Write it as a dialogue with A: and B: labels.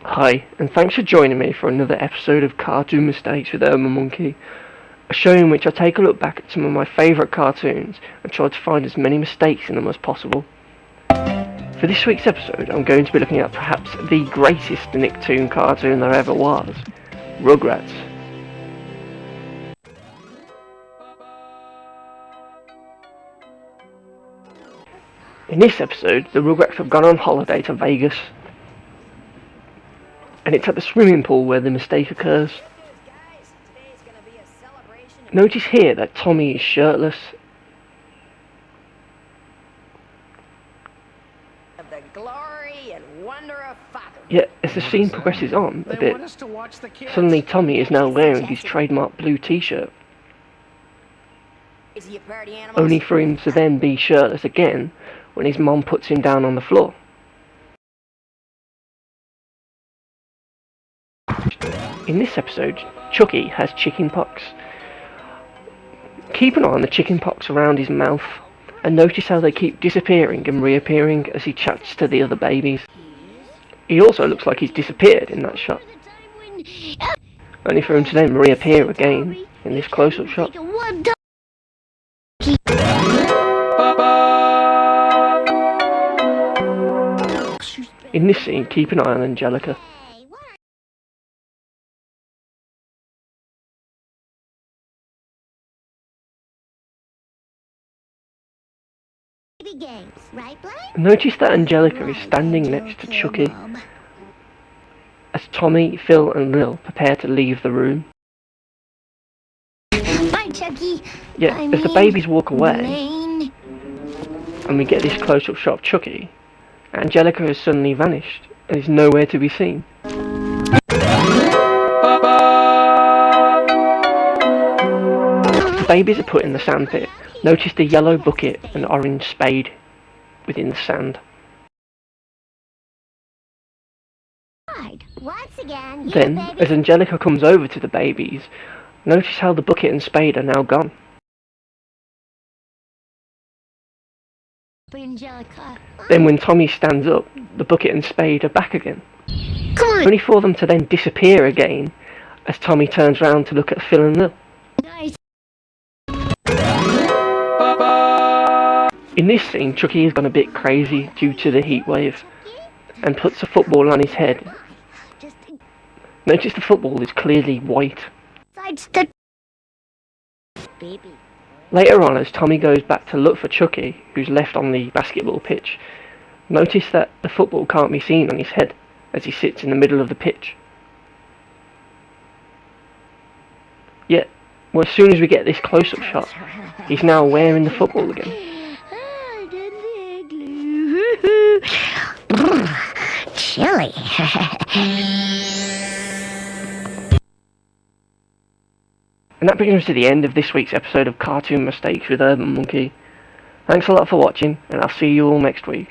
A: Hi, and thanks for joining me for another episode of Cartoon Mistakes with Urban Monkey, a show in which I take a look back at some of my favourite cartoons and try to find as many mistakes in them as possible. For this week's episode, I'm going to be looking at perhaps the greatest Nicktoon cartoon there ever was, Rugrats. In this episode, the Rugrats have gone on holiday to Vegas, and it's at the swimming pool where the mistake occurs. Notice here that Tommy is shirtless. Yet, as the scene progresses on a bit, suddenly Tommy is now wearing his trademark blue t-shirt, only for him to then be shirtless again when his mom puts him down on the floor. In this episode, Chucky has chickenpox. Keep an eye on the chickenpox around his mouth, and notice how they keep disappearing and reappearing as he chats to the other babies. He also looks like he's disappeared in that shot, only for him to then reappear again in this close-up shot. In this scene, keep an eye on Angelica. Notice that Angelica is standing next to Chucky as Tommy, Phil and Lil prepare to leave the room.
B: Bye, Chucky.
A: Yet, as the babies walk away, and we get this close-up shot of Chucky, Angelica has suddenly vanished and is nowhere to be seen. The babies are put in the sandpit. Notice the yellow bucket and orange spade within the sand. Then, as Angelica comes over to the babies, notice how the bucket and spade are now gone. Then when Tommy stands up, the bucket and spade are back again, only for them to then disappear again as Tommy turns round to look at Phil and Lil. In this scene, Chucky has gone a bit crazy due to the heat wave and puts a football on his head. Notice the football is clearly white. Later on, as Tommy goes back to look for Chucky, who's left on the basketball pitch, notice that the football can't be seen on his head as he sits in the middle of the pitch. Yet, well, as soon as we get this close-up shot, he's now wearing the football again.
B: Chilly.
A: And that brings us to the end of this week's episode of Cartoon Mistakes with Urban Monkey. Thanks a lot for watching, and I'll see you all next week.